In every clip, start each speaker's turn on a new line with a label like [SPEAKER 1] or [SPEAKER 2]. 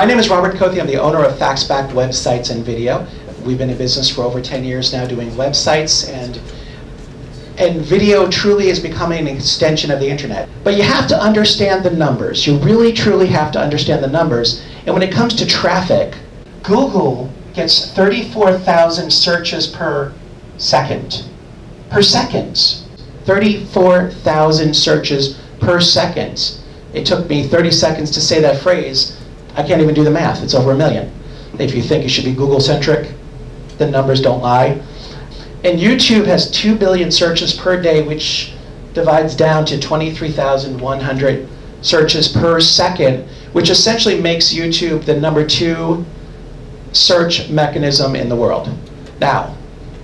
[SPEAKER 1] My name is Robert Kothe. I'm the owner of Facts-Backed Websites and Video. We've been in business for over 10 years now doing websites, and video truly is becoming an extension of the internet. But you have to understand the numbers. You really truly have to understand the numbers. And when it comes to traffic, Google gets 34,000 searches per second. Per second. 34,000 searches per second. It took me 30 seconds to say that phrase. I can't even do the math. It's over 1 million. If you think it should be Google-centric, the numbers don't lie. And YouTube has 2 billion searches per day, which divides down to 23,100 searches per second, which essentially makes YouTube the #2 search mechanism in the world. Now,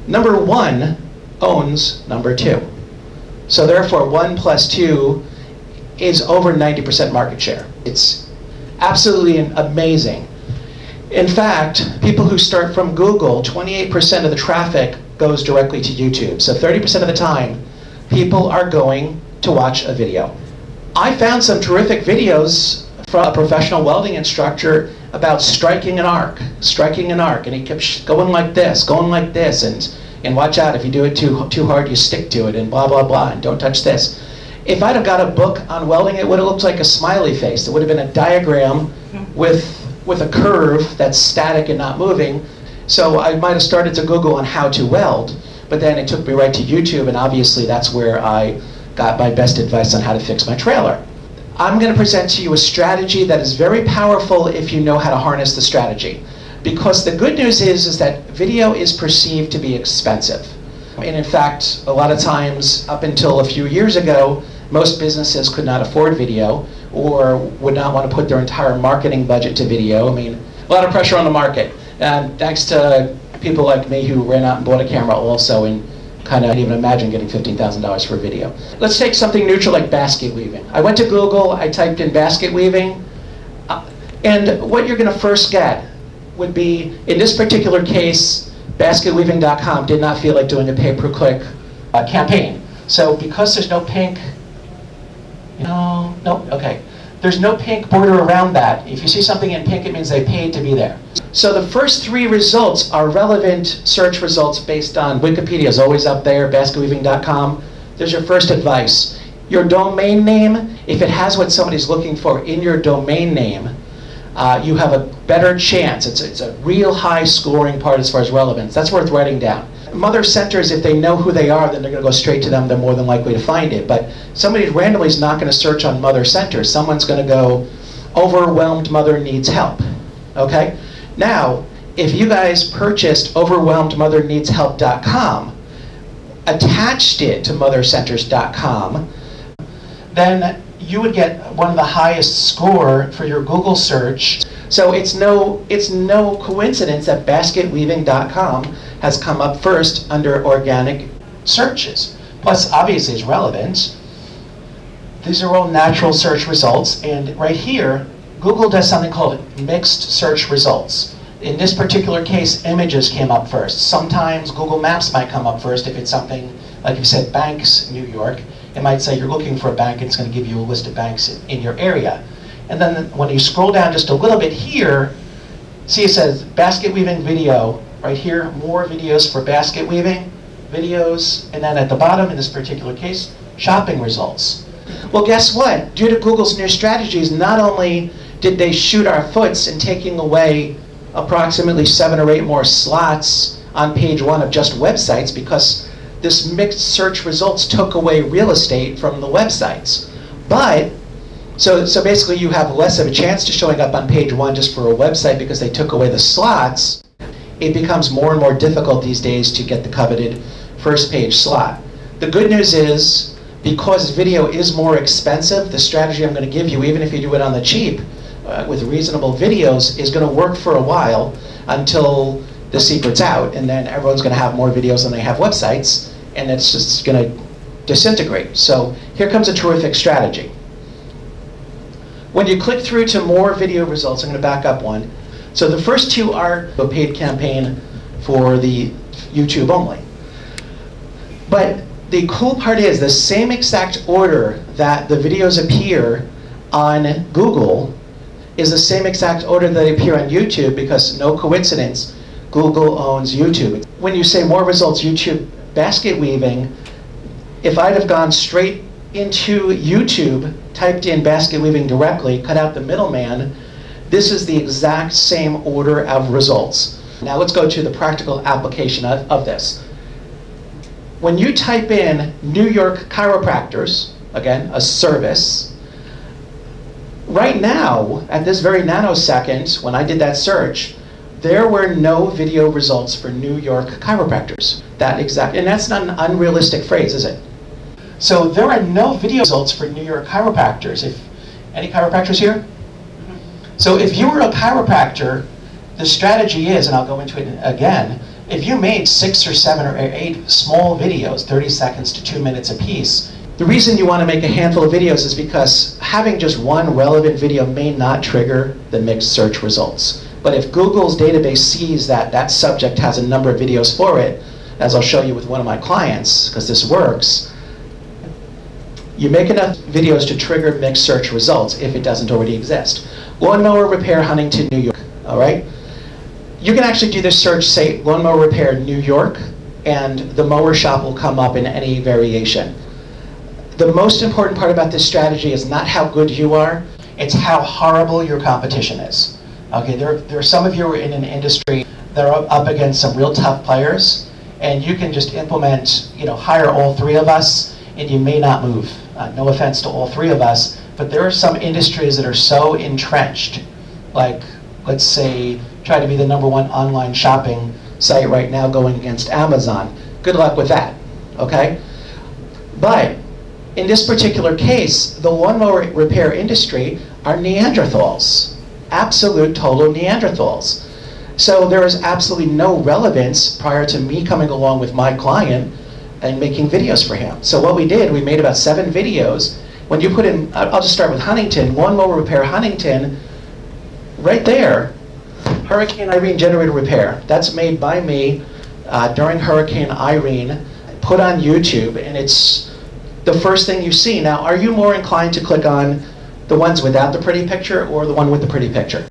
[SPEAKER 1] #1 owns #2. So therefore, 1 plus 2 is over 90% market share. It's absolutely amazing. In fact, people who start from Google, 28% of the traffic goes directly to YouTube. So 30% of the time, people are going to watch a video. I found some terrific videos from a professional welding instructor about striking an arc, and he kept going like this, and watch out, if you do it too hard, you stick to it, and blah, blah, blah, and don't touch this. If I'd have got a book on welding, it would have looked like a smiley face. It would have been a diagram with a curve that's static and not moving. So I might have started to Google on how to weld, but then it took me right to YouTube, and obviously that's where I got my best advice on how to fix my trailer. I'm going to present to you a strategy that is very powerful if you know how to harness the strategy. Because the good news is that video is perceived to be expensive. And in fact, a lot of times, up until a few years ago, most businesses could not afford video or would not want to put their entire marketing budget to video. I mean, a lot of pressure on the market. And thanks to people like me who ran out and bought a camera also, and kind of didn't even imagine getting $15,000 for a video. Let's take something neutral like basket weaving. I went to Google, I typed in basket weaving, and what you're going to first get would be, in this particular case, basketweaving.com did not feel like doing a pay-per-click campaign. So because there's no pink, okay. There's no pink border around that. If you see something in pink, it means they paid to be there. So the first 3 results are relevant search results based on Wikipedia is always up there, basketweaving.com. There's your first advice. Your domain name, if it has what somebody's looking for in your domain name, you have a better chance. It's a real high scoring part as far as relevance. That's worth writing down. Mother centers, if they know who they are, then they're going to go straight to them. They're more than likely to find it. But somebody randomly is not going to search on mother centers. Someone's going to go, overwhelmed mother needs help. Okay? Now, if you guys purchased overwhelmedmotherneedshelp.com, attached it to mothercenters.com, then you would get one of the highest score for your Google search. So it's no coincidence that basketweaving.com has come up first under organic searches. Plus, obviously, it's relevant. These are all natural search results, and right here, Google does something called mixed search results. In this particular case, images came up first. Sometimes Google Maps might come up first if it's something, like if you said banks, New York, it might say you're looking for a bank, and it's going to give you a list of banks in your area. And then when you scroll down just a little bit here, see it says basket weaving video, right here, more videos for basket weaving, videos, and then at the bottom, in this particular case, shopping results. Well, guess what? Due to Google's new strategies, not only did they shoot our foots in taking away approximately 7 or 8 more slots on page 1 of just websites, because this mixed search results took away real estate from the websites. But, so basically you have less of a chance to showing up on page 1 just for a website because they took away the slots. It becomes more and more difficult these days to get the coveted first page slot. The good news is, because video is more expensive, the strategy I'm going to give you, even if you do it on the cheap, with reasonable videos, is going to work for a while until the secret's out, and then everyone's going to have more videos than they have websites, and it's just going to disintegrate. So here comes a terrific strategy. When you click through to more video results, I'm going to back up one. So the first 2 are a paid campaign for the YouTube only. But the cool part is the same exact order that the videos appear on Google is the same exact order that they appear on YouTube, because no coincidence, Google owns YouTube. When you say more results YouTube basket weaving, if I'd have gone straight into YouTube, typed in basket weaving directly, cut out the middleman, this is the exact same order of results. Now let's go to the practical application of this. When you type in New York chiropractors, again, a service, right now, at this very nanosecond, when I did that search, there were no video results for New York chiropractors. And that's not an unrealistic phrase, is it? So there are no video results for New York chiropractors. Any chiropractors here? So if you were a chiropractor, the strategy is, and I'll go into it again, if you made 6 or 7 or 8 small videos, 30 seconds to 2 minutes apiece, the reason you want to make a handful of videos is because having just one relevant video may not trigger the mixed search results. But if Google's database sees that that subject has a number of videos for it, as I'll show you with one of my clients, because this works, you make enough videos to trigger mixed search results if it doesn't already exist. Lawnmower repair, Huntington, New York, all right? You can actually do this search, say lawnmower repair, New York, and the mower shop will come up in any variation. The most important part about this strategy is not how good you are, it's how horrible your competition is. Okay, there are some of you who are in an industry that are up against some real tough players, and you can just implement, hire all 3 of us, and you may not move. No offense to all 3 of us, but there are some industries that are so entrenched, like, let's say, try to be the #1 online shopping site right now going against Amazon. Good luck with that, okay? But in this particular case, the lawnmower repair industry are Neanderthals, absolute total Neanderthals. So there is absolutely no relevance prior to me coming along with my client and making videos for him. So what we did, we made about 7 videos. When you put in, I'll just start with Huntington, lawnmower repair Huntington, right there, Hurricane Irene generator repair. That's made by me during Hurricane Irene, put on YouTube, and it's the first thing you see. Now, are you more inclined to click on the ones without the pretty picture or the one with the pretty picture?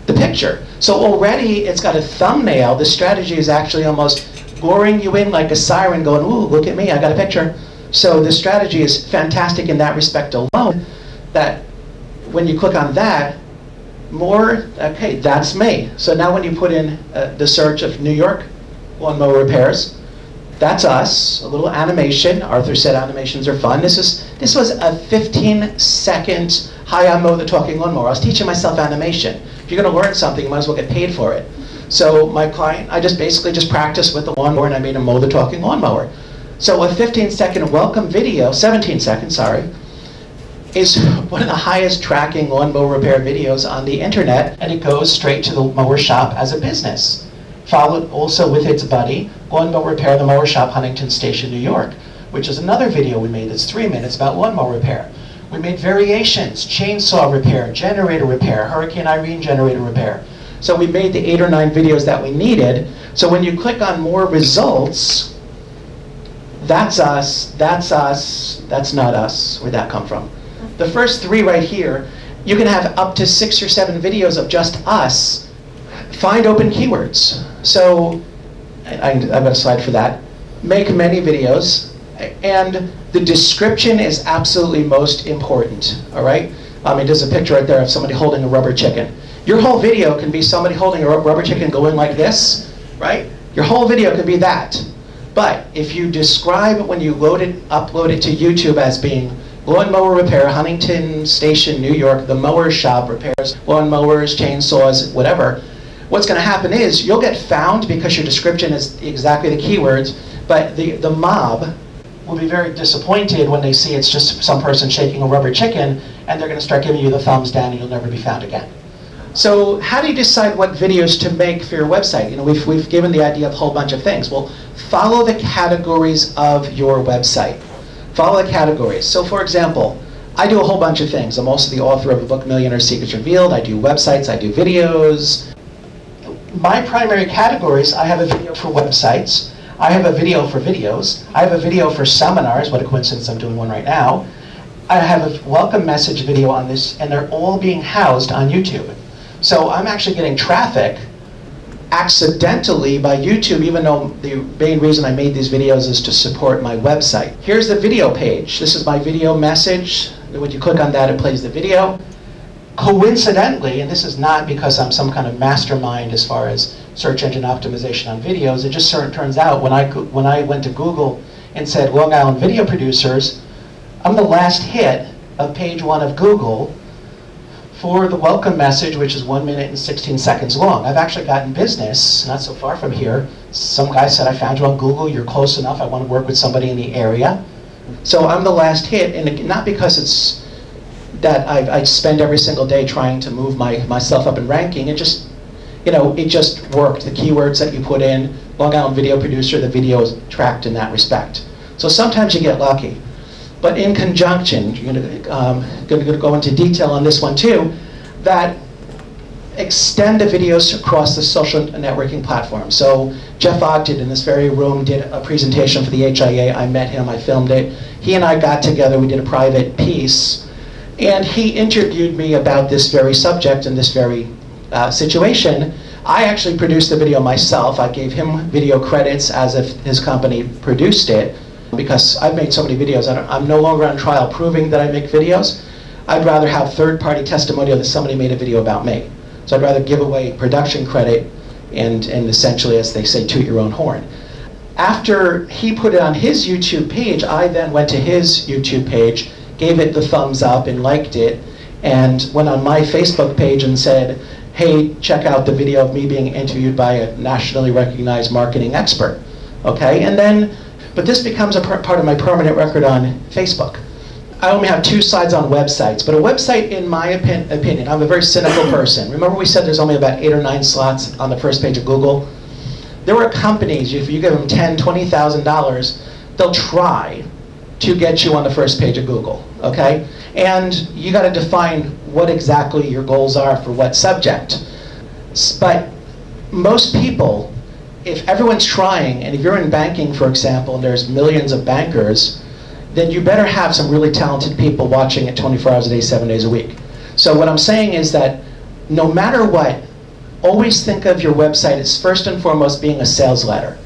[SPEAKER 1] The picture. So already it's got a thumbnail. The strategy is actually almost luring you in like a siren going, ooh, look at me, I got a picture. So the strategy is fantastic in that respect alone, that when you click on that, okay, that's me. So now when you put in the search of New York lawnmower repairs, that's us, a little animation. Arthur said animations are fun. This was a 15-second HIA Mow the Talking Lawnmower. I was teaching myself animation. If you're going to learn something, you might as well get paid for it. So my client, I basically just practiced with the lawnmower and I made him mow the talking lawnmower. So a 15-second welcome video, 17 seconds, sorry, is one of the highest tracking lawnmower repair videos on the internet, and it goes straight to the mower shop as a business. Followed also with its buddy, Lawnmower Repair, the Mower Shop, Huntington Station, New York, which is another video we made that's 3 minutes about lawnmower repair. We made variations, chainsaw repair, generator repair, Hurricane Irene generator repair. So we made the 8 or 9 videos that we needed. So when you click on more results, that's us, that's not us. Where'd that come from? The first 3 right here, you can have up to 6 or 7 videos of just us. Find open keywords. So I've got a slide for that. Make many videos, and the description is absolutely most important, all right? There's a picture right there of somebody holding a rubber chicken. Your whole video can be somebody holding a rubber chicken going like this, right? Your whole video could be that. But if you describe when you upload it to YouTube as being lawnmower repair, Huntington Station, New York, the mower shop repairs, lawnmowers, chainsaws, whatever, what's going to happen is you'll get found because your description is exactly the keywords, but the mob will be very disappointed when they see it's just some person shaking a rubber chicken, and they're going to start giving you the thumbs down and you'll never be found again. So how do you decide what videos to make for your website? We've given the idea of a whole bunch of things. Well, follow the categories of your website. Follow the categories. So for example, I do a whole bunch of things. I'm also the author of the book Millionaire Secrets Revealed. I do websites, I do videos. My primary categories, I have a video for websites, I have a video for videos, I have a video for seminars, what a coincidence I'm doing one right now, I have a welcome message video on this, and they're all being housed on YouTube. So I'm actually getting traffic accidentally by YouTube, even though the main reason I made these videos is to support my website. Here's the video page. This is my video message. When you click on that, it plays the video. Coincidentally, and this is not because I'm some kind of mastermind as far as search engine optimization on videos, it just turns out when I went to Google and said Long Island video producers, I'm the last hit of page 1 of Google for the welcome message, which is 1 minute and 16 seconds long. I've actually gotten business, not so far from here. Some guy said, I found you on Google, you're close enough, I want to work with somebody in the area. So I'm the last hit, and not because it's that I spend every single day trying to move myself up in ranking. It just, it just worked. The keywords that you put in, Long Island video producer, the video is tracked in that respect. So sometimes you get lucky. But in conjunction, you're going to go into detail on this one too, that extend the videos across the social networking platform. So Jeff Ogden in this very room did a presentation for the HIA. I met him, I filmed it. He and I got together, we did a private piece, and he interviewed me about this very subject and this very situation. I actually produced the video myself. I gave him video credits as if his company produced it, because I've made so many videos. I'm no longer on trial proving that I make videos. I'd rather have third-party testimonial that somebody made a video about me. So I'd rather give away production credit and essentially, as they say, toot your own horn. After he put it on his YouTube page, I then went to his YouTube page, gave it the thumbs up and liked it, and went on my Facebook page and said, hey, check out the video of me being interviewed by a nationally recognized marketing expert. Okay, and then, but this becomes a part of my permanent record on Facebook. I only have 2 sides on websites, but a website, in my opinion, I'm a very cynical person. Remember we said there's only about 8 or 9 slots on the first page of Google? There are companies, if you give them $10,000, $20,000, they'll try to get you on the first page of Google, okay? And you gotta define what exactly your goals are for what subject. But most people, if everyone's trying, and if you're in banking, for example, and there's millions of bankers, then you better have some really talented people watching it 24 hours a day, 7 days a week. So what I'm saying is that no matter what, always think of your website as first and foremost being a sales letter,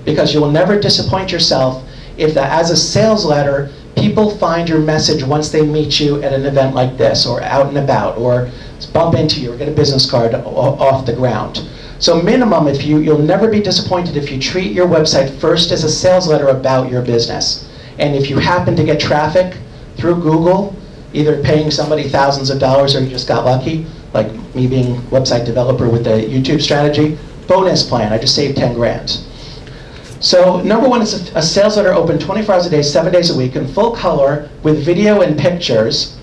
[SPEAKER 1] because you will never disappoint yourself if as a sales letter, people find your message once they meet you at an event like this, or out and about, or bump into you, or get a business card off the ground. So minimum, you'll never be disappointed if you treat your website first as a sales letter about your business. And if you happen to get traffic through Google, either paying somebody thousands of dollars or you just got lucky, like me being a website developer with the YouTube strategy, bonus plan, I just saved 10 grand. So number one is a sales letter open 24 hours a day, 7 days a week in full color with video and pictures.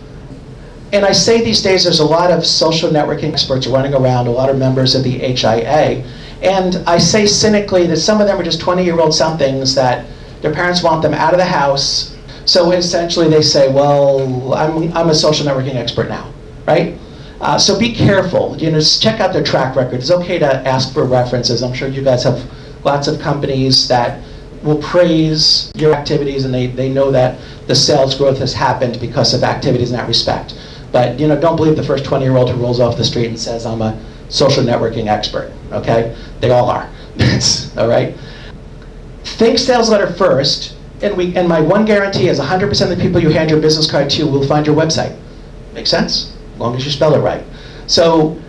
[SPEAKER 1] And I say these days there's a lot of social networking experts running around, a lot of members of the HIA. And I say cynically that some of them are just 20-year-old somethings that their parents want them out of the house. So essentially they say, well, I'm a social networking expert now, right? So be careful, just check out their track record. It's okay to ask for references. I'm sure you guys have lots of companies that will praise your activities, and they know that the sales growth has happened because of activities in that respect. But don't believe the first 20-year-old who rolls off the street and says, I'm a social networking expert, okay? They all are, all right? Think sales letter first, and my one guarantee is 100% of the people you hand your business card to will find your website. Make sense? As long as you spell it right. So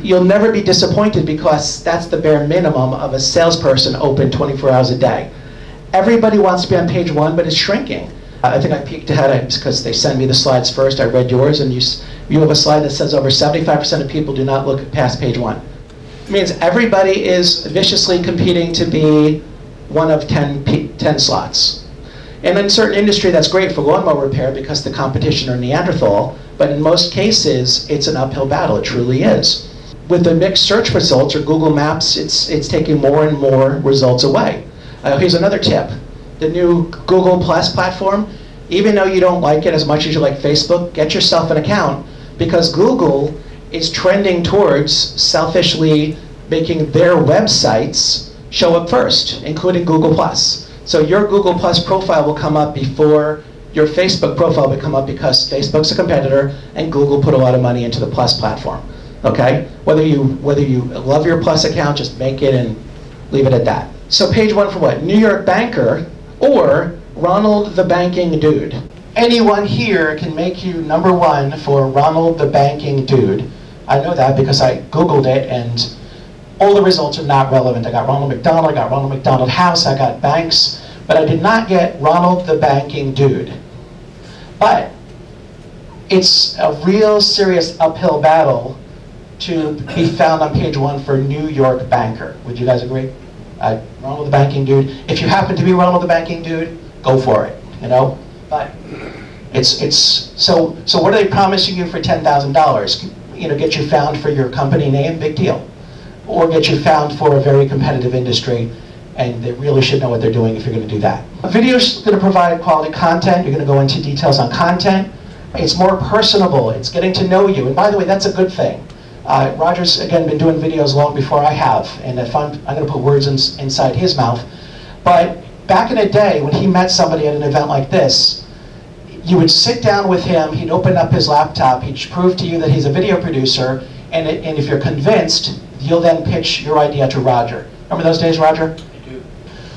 [SPEAKER 1] you'll never be disappointed, because that's the bare minimum of a salesperson open 24 hours a day. Everybody wants to be on page 1, but it's shrinking. I think I peeked ahead because they send me the slides first. I read yours, and you have a slide that says over 75% of people do not look past page 1. It means everybody is viciously competing to be one of 10 slots. And in certain industry, that's great for lawnmower repair because the competition are Neanderthal, but in most cases, it's an uphill battle. It truly is. With the mixed search results or Google Maps, it's taking more and more results away. Here's another tip. The new Google Plus platform, even though you don't like it as much as you like Facebook, get yourself an account, because Google is trending towards selfishly making their websites show up first, including Google Plus. So your Google Plus profile will come up before your Facebook profile would come up because Facebook's a competitor and Google put a lot of money into the Plus platform. Okay? Whether you love your Plus account, just make it and leave it at that. So page 1 for what? New York banker or Ronald the banking dude. Anyone here can make you #1 for Ronald the banking dude. I know that because I Googled it and all the results are not relevant. I got Ronald McDonald, I got Ronald McDonald House, I got banks, but I did not get Ronald the banking dude. But it's a real serious uphill battle to be found on page 1 for New York banker. Would you guys agree? Ronald the banking dude. If you happen to be Ronald the banking dude, go for it, you know? But so what are they promising you for $10,000? You know, get you found for your company name, big deal. Or get you found for a very competitive industry, and they really should know what they're doing if you're going to do that. A video is going to provide quality content. You're going to go into details on content. It's more personable. It's getting to know you. And by the way, that's a good thing. Roger's, again, been doing videos long before I have, and if I'm going to put words inside his mouth. But back in the day, when he met somebody at an event like this, you would sit down with him, he'd open up his laptop, he'd prove to you that he's a video producer, and if you're convinced, you'll then pitch your idea to Roger. Remember those days, Roger? I do.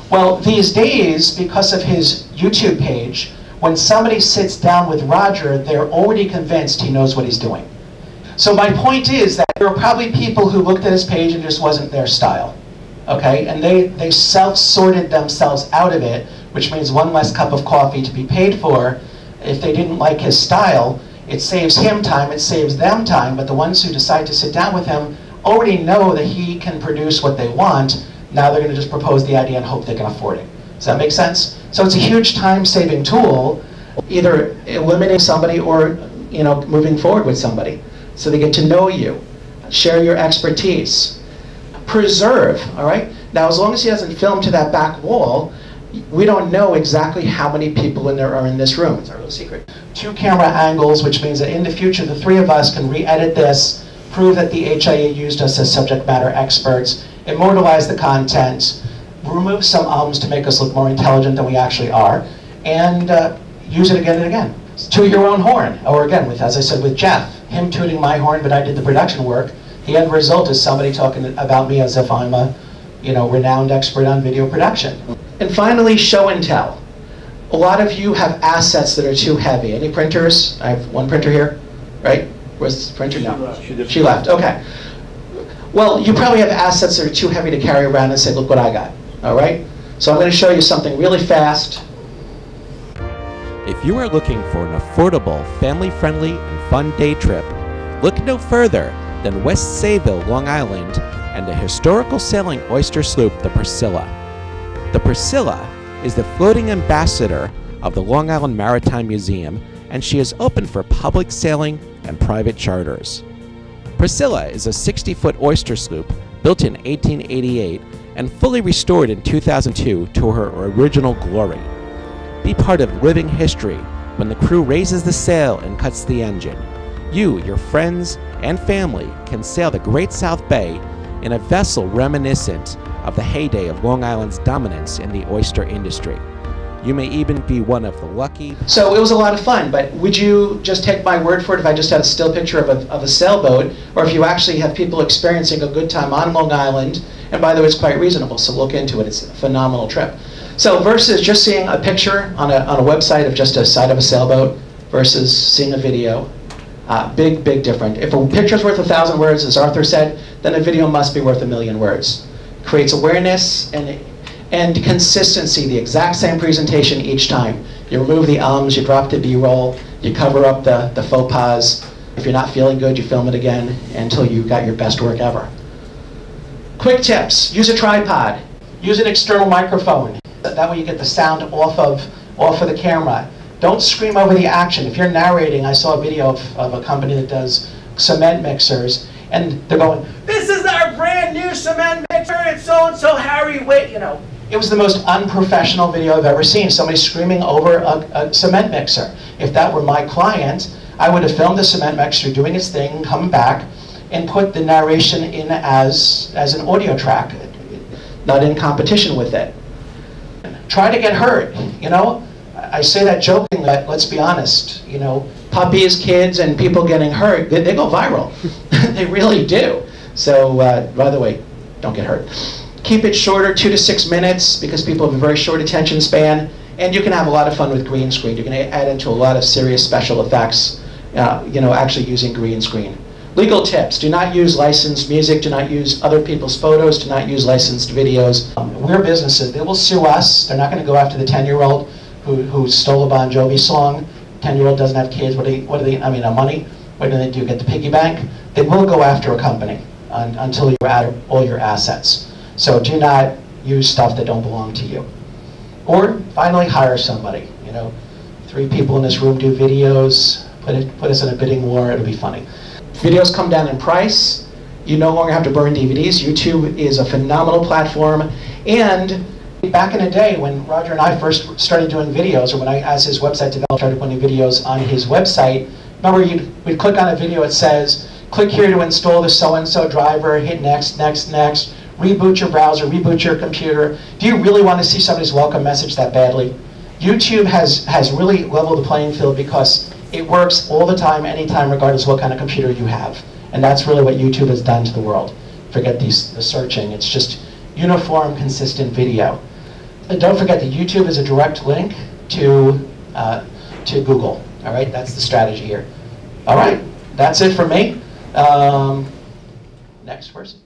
[SPEAKER 1] Well, these days, because of his YouTube page, when somebody sits down with Roger, they're already convinced he knows what he's doing. So my point is that there were probably people who looked at his page and just wasn't their style. Okay? And they self-sorted themselves out of it, which means one less cup of coffee to be paid for. If they didn't like his style, it saves him time, it saves them time, but the ones who decide to sit down with him already know that he can produce what they want. Now they're going to just propose the idea and hope they can afford it. Does that make sense? So it's a huge time-saving tool, either eliminating somebody or, you know, moving forward with somebody. So they get to know you, share your expertise, preserve, all right? Now, as long as he doesn't film to that back wall, we don't know exactly how many people in there are in this room. It's our little secret. 2 camera angles, which means that in the future, the 3 of us can re-edit this, prove that the HIA used us as subject matter experts, immortalize the content, remove some ums to make us look more intelligent than we actually are, and use it again and again. Toot your own horn, or again, with, as I said, with Jeff, him tooting my horn, but I did the production work. The end result is somebody talking about me as if I'm a, you know, renowned expert on video production. And finally, show and tell. A lot of you have assets that are too heavy. Any printers? I have one printer here, right? Where's the printer now? She left, okay. Well, you probably have assets that are too heavy to carry around and say, look what I got, all right? So I'm going to show you something really fast.
[SPEAKER 2] If you are looking for an affordable, family-friendly, and fun day trip, look no further than West Sayville, Long Island, and the historical sailing oyster sloop, the Priscilla. The Priscilla is the floating ambassador of the Long Island Maritime Museum, and she is open for public sailing and private charters. Priscilla is a 60-foot oyster sloop built in 1888 and fully restored in 2002 to her original glory. Be part of living history when the crew raises the sail and cuts the engine. You, your friends, and family can sail the Great South Bay in a vessel reminiscent of the heyday of Long Island's dominance in the oyster industry. You may even be one of the lucky.
[SPEAKER 1] So it was a lot of fun, but would you just take my word for it if I just had a still picture of a sailboat, or if you actually have people experiencing a good time on Long Island? And by the way, it's quite reasonable, so look into it. It's a phenomenal trip. So versus just seeing a picture on a website of just a side of a sailboat versus seeing a video, big difference. If a picture's worth 1,000 words, as Arthur said, then a video must be worth 1,000,000 words. Creates awareness and consistency, the exact same presentation each time. You remove the ums, you drop the B-roll, you cover up the faux pas. If you're not feeling good, you film it again until you got your best work ever. Quick tips: use a tripod, use an external microphone. That way you get the sound off of the camera. Don't scream over the action. If you're narrating, I saw a video of a company that does cement mixers, and they're going, "This is our brand new cement mixer, it's so-and-so Harry Witt," you know. It was the most unprofessional video I've ever seen, somebody screaming over a cement mixer. If that were my client, I would have filmed the cement mixer doing its thing, come back, and put the narration in as an audio track, not in competition with it. Try to get heard, you know? I say that jokingly, but let's be honest. You know, puppies, kids, and people getting hurt, they go viral. They really do. So, by the way, don't get hurt. Keep it shorter, 2 to 6 minutes, because people have a very short attention span. And you can have a lot of fun with green screen. You can add into a lot of serious special effects, you know, actually using green screen. Legal tips: do not use licensed music, do not use other people's photos, do not use licensed videos. We're businesses. They will sue us. They're not going to go after the 10-year-old who stole a Bon Jovi song. 10-year-old doesn't have kids. What do they, I mean, money? What do they do, get the piggy bank? They will go after a company until you're out of all your assets. So do not use stuff that don't belong to you. Or finally, hire somebody. You know, 3 people in this room do videos. Put us in a bidding war. It'll be funny. Videos come down in price. You no longer have to burn DVDs. YouTube is a phenomenal platform. And back in the day when Roger and I first started doing videos, or when I, as his website developer, started putting videos on his website, remember we'd click on a video, it says, click here to install the so-and-so driver, hit next, next, next, reboot your browser, reboot your computer. Do you really want to see somebody's welcome message that badly? YouTube has really leveled the playing field because it works all the time, anytime, regardless of what kind of computer you have. And that's really what YouTube has done to the world. Forget the searching. It's just uniform, consistent video. And don't forget that YouTube is a direct link to Google. All right, that's the strategy here. All right, that's it for me. Next person.